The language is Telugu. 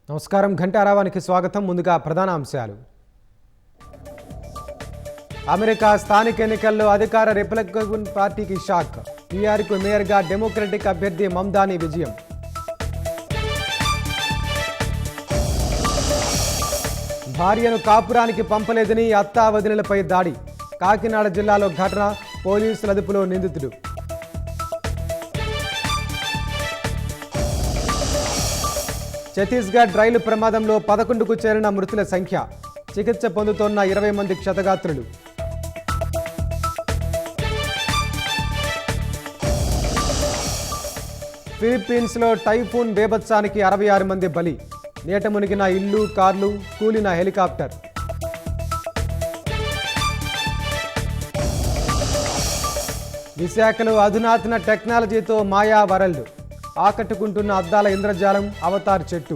నమస్కారం ఘంటారావానికి స్వాగతం. ముందుగా ప్రధాన అంశాలు. అమెరికా స్థానిక ఎన్నికల్లో అధికార రిపబ్లికన్ పార్టీకి షాక్. న్యూయార్క్ మేయర్గా డెమోక్రటిక్ అభ్యర్థి మమ్దాని విజయం. భార్యను కాపురానికి పంపలేదని అత్తా వదినలపై దాడి. కాకినాడ జిల్లాలో ఘటన, పోలీసుల అదుపులో నిందితుడు. ఛత్తీస్గఢ్ రైలు ప్రమాదంలో 11కు చేరిన మృతుల సంఖ్య. చికిత్స పొందుతోన్న 20 మంది క్షతగాత్రులు. ఫిలిప్పీన్స్లో టైఫూన్ బేభత్సానికి 66 మంది బలి. నీట మునిగిన ఇల్లు, కార్లు, కూలిన హెలికాప్టర్. విశాఖలో అధునాతన టెక్నాలజీతో మాయా వరల్డ్. ఆకట్టుకుంటున్న అద్దాల ఇంద్రజాలం, అవతార్ చెట్టు.